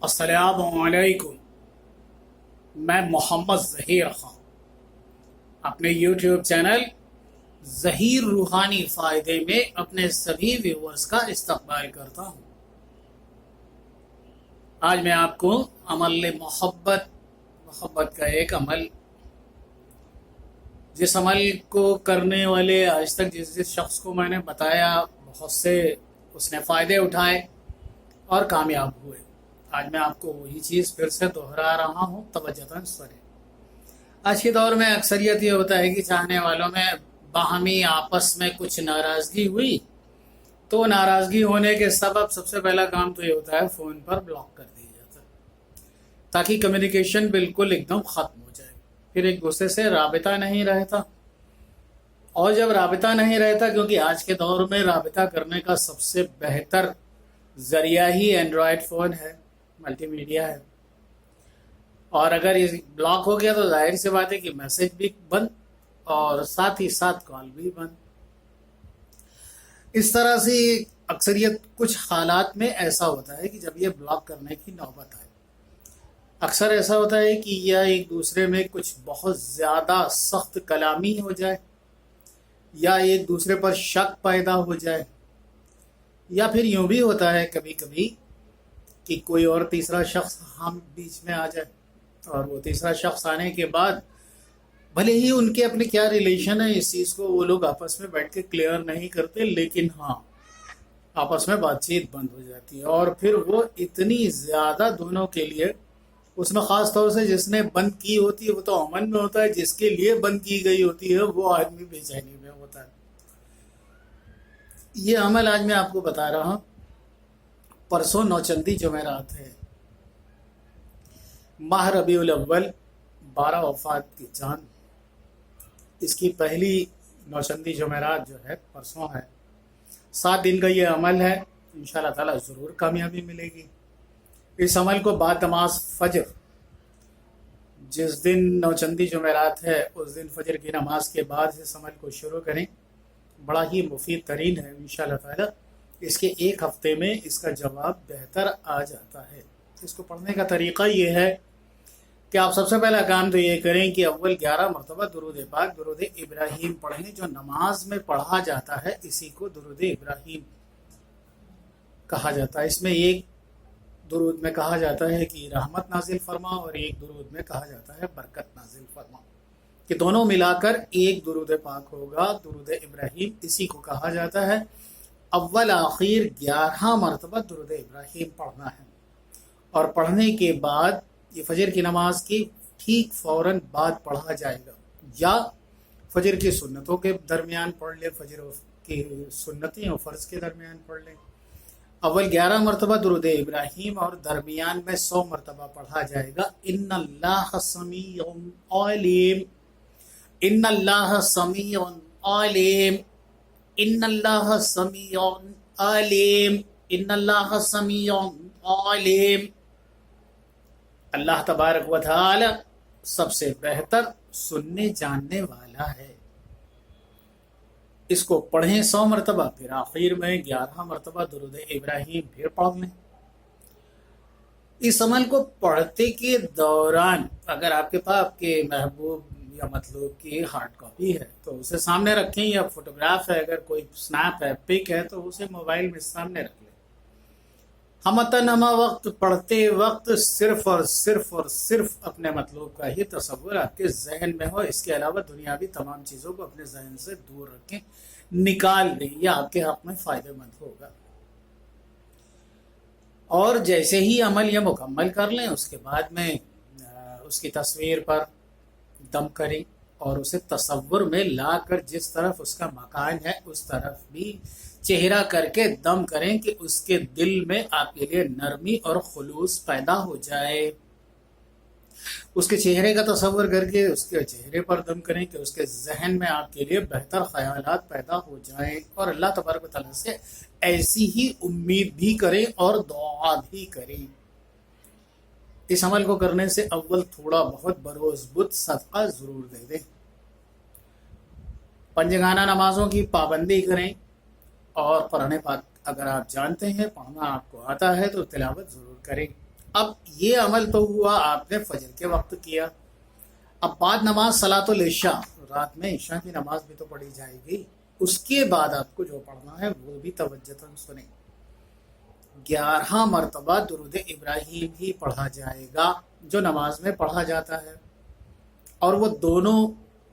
السلام علیکم۔ میں محمد ظہیر خان اپنے یوٹیوب چینل ظہیر روحانی فائدے میں اپنے سبھی ویورز کا استقبال کرتا ہوں۔ آج میں آپ کو عمل محبت کا ایک عمل، جس عمل کو کرنے والے آج تک جس شخص کو میں نے بتایا بہت سے اس نے فائدے اٹھائے اور کامیاب ہوئے، آج میں آپ کو وہی چیز پھر سے دہرا رہا ہوں۔ توجہ سنیں۔ آج کے دور میں اکثریت یہ ہوتا ہے کہ چاہنے والوں میں باہمی آپس میں کچھ ناراضگی ہوئی تو ناراضگی ہونے کے سبب سب سے پہلا کام تو یہ ہوتا ہے فون پر بلاک کر دیا جاتا ہے تاکہ کمیونیکیشن بالکل ایک دم ختم ہو جائے، پھر ایک دوسرے سے رابطہ نہیں رہتا۔ اور جب رابطہ نہیں رہتا، کیونکہ آج کے دور میں رابطہ کرنے کا سب سے بہتر ذریعہ ہی اینڈرائڈ فون ہے، ملٹی میڈیا ہے، اور اگر یہ بلاک ہو گیا تو ظاہر سی بات ہے کہ میسج بھی بند اور ساتھ ہی ساتھ کال بھی بند۔ اس طرح سے اکثریت کچھ حالات میں ایسا ہوتا ہے کہ جب یہ بلاک کرنے کی نوبت آئے، اکثر ایسا ہوتا ہے کہ یا ایک دوسرے میں کچھ بہت زیادہ سخت کلامی ہو جائے، یا ایک دوسرے پر شک پیدا ہو جائے، یا پھر یوں بھی ہوتا ہے کبھی کبھی کہ کوئی اور تیسرا شخص ہم بیچ میں آ جائے، اور وہ تیسرا شخص آنے کے بعد بھلے ہی ان کے اپنے کیا ریلیشن ہے اس چیز کو وہ لوگ آپس میں بیٹھ کے کلیئر نہیں کرتے، لیکن ہاں آپس میں بات چیت بند ہو جاتی ہے، اور پھر وہ اتنی زیادہ دونوں کے لیے، اس میں خاص طور سے جس نے بند کی ہوتی ہے وہ تو امن میں ہوتا ہے، جس کے لیے بند کی گئی ہوتی ہے وہ آدمی بے چینی میں ہوتا ہے۔ یہ عمل آج میں آپ کو بتا رہا ہوں۔ پرسوں نوچندی جمعرات ہے، ماہ ربیع الاول 12 وفات کی چاند، اس کی پہلی نوچندی جمعرات جو ہے پرسوں ہے۔ 7 دن کا یہ عمل ہے، انشاءاللہ تعالی ضرور کامیابی ملے گی۔ اس عمل کو بعد نماز فجر، جس دن نوچندی جمعرات ہے اس دن فجر کی نماز کے بعد اس عمل کو شروع کریں، بڑا ہی مفید ترین ہے۔ انشاءاللہ تعالی اس کے ایک ہفتے میں اس کا جواب بہتر آ جاتا ہے۔ اس کو پڑھنے کا طریقہ یہ ہے کہ آپ سب سے پہلا کام تو یہ کریں کہ اول 11 مرتبہ درود پاک، درود ابراہیم پڑھیں، جو نماز میں پڑھا جاتا ہے اسی کو درود ابراہیم کہا جاتا ہے۔ اس میں ایک درود میں کہا جاتا ہے کہ رحمت نازل فرما، اور ایک درود میں کہا جاتا ہے برکت نازل فرما، کہ دونوں ملا کر ایک درود پاک ہوگا، درود ابراہیم اسی کو کہا جاتا ہے۔ اول آخر 11 مرتبہ درود ابراہیم پڑھنا ہے، اور پڑھنے کے بعد یہ فجر کی نماز کی ٹھیک فوراً بعد پڑھا جائے گا، یا فجر کی سنتوں کے درمیان پڑھ لیں، فجر کی سنتیں اور فرض کے درمیان پڑھ لیں۔ اول 11 مرتبہ درود ابراہیم اور درمیان میں 100 مرتبہ پڑھا جائے گا۔ ان اللہ سمیع علیم، ان اللہ سمیع علیم، ان اللہ سمیع علیم، ان اللہ سمیع علیم۔ اللہ تبارک و تعالی سب سے بہتر سننے جاننے والا ہے۔ اس کو پڑھیں 100 مرتبہ، پھر آخر میں 11 مرتبہ درود ابراہیم پھر پڑھ لیں۔ اس عمل کو پڑھتے کے دوران اگر آپ کے پاس آپ کے محبوب یا مطلوب کی ہارڈ کاپی ہے تو اسے سامنے رکھیں، یا فوٹوگراف ہے، اگر کوئی سنیپ ہے، پک ہے تو اسے موبائل میں سامنے رکھ لیں۔ ہمہ وقت پڑھتے وقت صرف اور صرف اپنے مطلوب کا ہی تصور آپ کے ذہن میں ہو، اس کے علاوہ دنیاوی تمام چیزوں کو اپنے ذہن سے دور رکھیں، نکال دیں، یہ آپ کے حق میں فائدہ مند ہوگا۔ اور جیسے ہی عمل یہ مکمل کر لیں، اس کے بعد میں اس کی تصویر پر دم کریں، اور اسے تصور میں لا کر جس طرف اس کا مکان ہے اس طرف بھی چہرہ کر کے دم کریں کہ اس کے دل میں آپ کے لیے نرمی اور خلوص پیدا ہو جائے۔ اس کے چہرے کا تصور کر کے اس کے چہرے پر دم کریں کہ اس کے ذہن میں آپ کے لیے بہتر خیالات پیدا ہو جائیں، اور اللہ تبارک و تعالیٰ سے ایسی ہی امید بھی کریں اور دعا بھی کریں۔ اس عمل کو کرنے سے اول تھوڑا بہت بروز بدھ صدقہ ضرور دے دیں۔ پنجگانہ نمازوں کی پابندی کریں، اور قرآن پاک اگر آپ جانتے ہیں، پڑھنا آپ کو آتا ہے تو تلاوت ضرور کریں۔ اب یہ عمل تو ہوا آپ نے فجر کے وقت کیا، اب بعد نماز صلاۃ العشاء، رات میں عشاء کی نماز بھی تو پڑھی جائے گی، اس کے بعد آپ کو جو پڑھنا ہے وہ بھی توجہ سنیں۔ 11 مرتبہ درود ابراہیم ہی پڑھا جائے گا جو نماز میں پڑھا جاتا ہے، اور وہ دونوں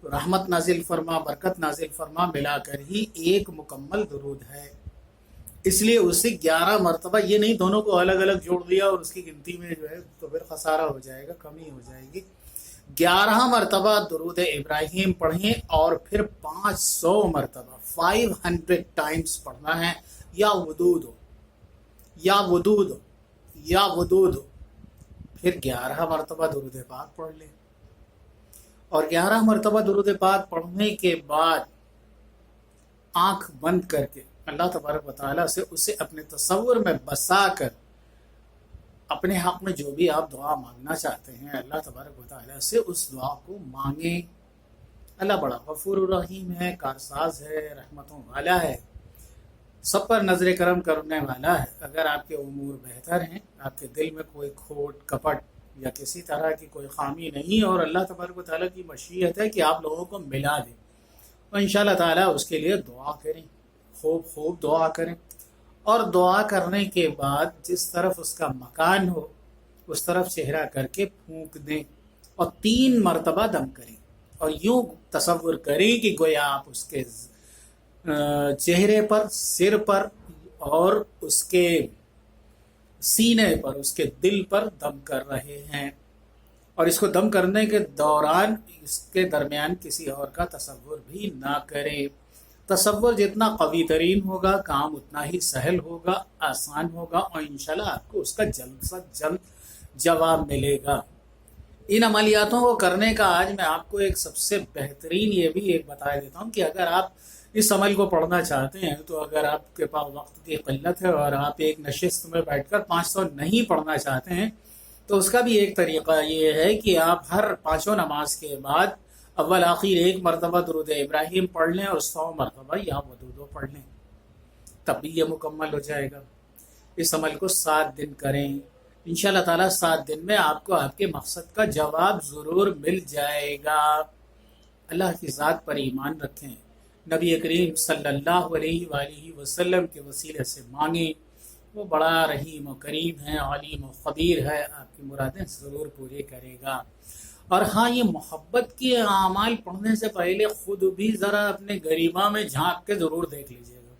رحمت نازل فرما برکت نازل فرما ملا کر ہی ایک مکمل درود ہے، اس لیے اسے 11 مرتبہ، یہ نہیں دونوں کو الگ الگ جوڑ دیا اور اس کی گنتی میں جو ہے تو پھر خسارہ ہو جائے گا، کمی ہو جائے گی۔ 11 مرتبہ درود ابراہیم پڑھیں اور پھر 500 مرتبہ 500 ٹائمز پڑھنا ہے، یا ودود یا ودود یا ودود، پھر 11 مرتبہ درود پاک پڑھ لیں، اور 11 مرتبہ درود پاک پڑھنے کے بعد آنکھ بند کر کے اللہ تبارک و تعالیٰ سے اسے اپنے تصور میں بسا کر اپنے حق میں جو بھی آپ دعا مانگنا چاہتے ہیں اللہ تبارک و تعالیٰ سے اس دعا کو مانگیں۔ اللہ بڑا غفور الرحیم ہے، کارساز ہے، رحمتوں والا ہے، سب پر نظر کرم کرنے والا ہے۔ اگر آپ کے امور بہتر ہیں، آپ کے دل میں کوئی کھوٹ کپٹ یا کسی طرح کی کوئی خامی نہیں، اور اللہ تبارک و تعالیٰ کی مشیت ہے کہ آپ لوگوں کو ملا دے، تو انشاءاللہ تعالیٰ اس کے لیے دعا کریں، خوب دعا کریں، اور دعا کرنے کے بعد جس طرف اس کا مکان ہو اس طرف چہرہ کر کے پھونک دیں، اور 3 مرتبہ دم کریں، اور یوں تصور کریں کہ گویا آپ اس کے چہرے پر، سر پر، اور اس کے سینے پر، اس کے دل پر دم کر رہے ہیں، اور اس کو دم کرنے کے دوران اس کے درمیان کسی اور کا تصور بھی نہ کریں۔ تصور جتنا قوی ترین ہوگا کام اتنا ہی سہل ہوگا، آسان ہوگا، اور انشاءاللہ آپ کو اس کا جلد سے جلد جواب ملے گا۔ ان عملیاتوں کو کرنے کا آج میں آپ کو ایک سب سے بہترین یہ بھی ایک بتا دیتا ہوں کہ اگر آپ اس عمل کو پڑھنا چاہتے ہیں تو اگر آپ کے پاس وقت کی قلت ہے اور آپ ایک نشست میں بیٹھ کر 500 نہیں پڑھنا چاہتے ہیں تو اس کا بھی ایک طریقہ یہ ہے کہ آپ ہر 5 نماز کے بعد اول آخر 1 مرتبہ درود ابراہیم پڑھ لیں اور 100 مرتبہ یا ودود پڑھ لیں، تب بھی یہ مکمل ہو جائے گا۔ اس عمل کو 7 دن کریں، انشاءاللہ تعالیٰ 7 دن میں آپ کو آپ کے مقصد کا جواب ضرور مل جائے گا۔ اللہ کی ذات پر ایمان رکھیں، نبی کریم صلی اللہ علیہ وآلہ وسلم کے وسیلے سے مانگیں، وہ بڑا رحیم و کریم ہے، علیم و خبیر ہے، آپ کی مرادیں ضرور پوری کرے گا۔ اور ہاں، یہ محبت کے اعمال پڑھنے سے پہلے خود بھی ذرا اپنے گریباں میں جھانک کے ضرور دیکھ لیجیے گا،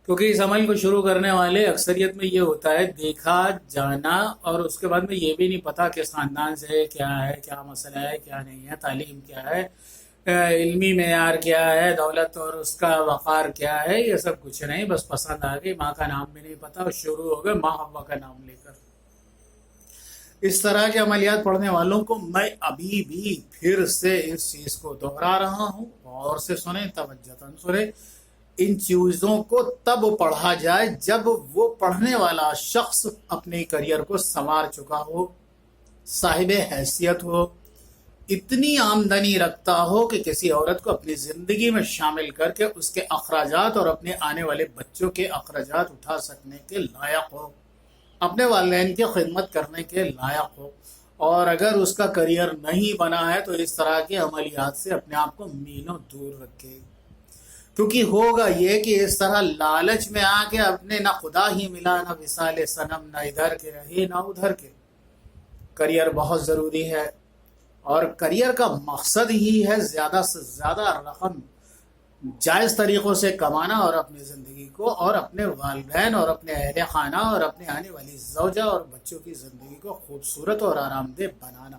کیونکہ اس عمل کو شروع کرنے والے اکثریت میں یہ ہوتا ہے دیکھا جانا، اور اس کے بعد میں یہ بھی نہیں پتا کہ خاندان سے کیا ہے، کیا مسئلہ ہے، کیا نہیں ہے، تعلیم کیا ہے، علمی معیار کیا ہے، دولت اور اس کا وقار کیا ہے، یہ سب کچھ نہیں، بس پسند آ گئی، ماں کا نام بھی نہیں پتا اور شروع ہو گئے ماں حوا کا نام لے کر۔ اس طرح کے عملیات پڑھنے والوں کو میں ابھی بھی پھر سے اس چیز کو دہرا رہا ہوں، غور سے سنیں، توجہ سنیں، ان چیزوں کو تب پڑھا جائے جب وہ پڑھنے والا شخص اپنے کریئر کو سنوار چکا ہو، صاحب حیثیت ہو، اتنی آمدنی رکھتا ہو کہ کسی عورت کو اپنی زندگی میں شامل کر کے اس کے اخراجات اور اپنے آنے والے بچوں کے اخراجات اٹھا سکنے کے لائق ہو، اپنے والدین کی خدمت کرنے کے لائق ہو، اور اگر اس کا کریئر نہیں بنا ہے تو اس طرح کے عملیات سے اپنے آپ کو میلوں دور رکھے، کیونکہ ہوگا یہ کہ اس طرح لالچ میں آ کے اپنے نہ خدا ہی ملا، نہ وصال صنم، نہ ادھر کے رہے نہ ادھر کے۔ کریئر بہت ضروری ہے، اور کریئر کا مقصد ہی ہے زیادہ سے زیادہ رقم جائز طریقوں سے کمانا، اور اپنی زندگی کو اور اپنے والدین اور اپنے اہل خانہ اور اپنے آنے والی زوجہ اور بچوں کی زندگی کو خوبصورت اور آرام دہ بنانا۔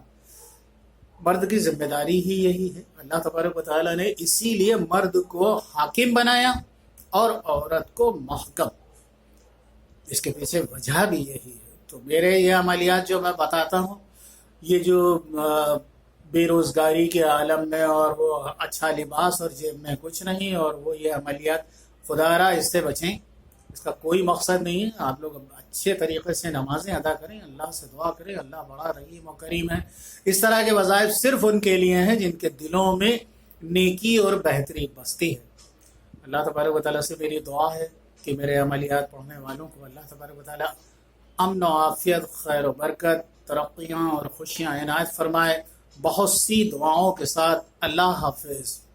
مرد کی ذمہ داری ہی یہی ہے، اللہ تبارک و تعالیٰ نے اسی لیے مرد کو حاکم بنایا اور عورت کو محکم، اس کے پیچھے وجہ بھی یہی ہے۔ تو میرے یہ عملیات جو میں بتاتا ہوں، یہ جو بے روزگاری کے عالم میں اور وہ اچھا لباس اور جیب میں کچھ نہیں، اور وہ یہ عملیات، خدا را اس سے بچیں، اس کا کوئی مقصد نہیں ہے۔ آپ لوگ اچھے طریقے سے نمازیں ادا کریں، اللہ سے دعا کریں، اللہ بڑا رحیم و کریم ہے۔ اس طرح کے وظائف صرف ان کے لیے ہیں جن کے دلوں میں نیکی اور بہتری بستی ہے۔ اللہ تبارک و تعالیٰ سے میری دعا ہے کہ میرے عملیات پڑھنے والوں کو اللہ تبارک و تعالیٰ امن و عافیت، خیر و برکت، ترقیاں اور خوشیاں عنایت فرمائے۔ بہت سی دعاؤں کے ساتھ اللہ حافظ۔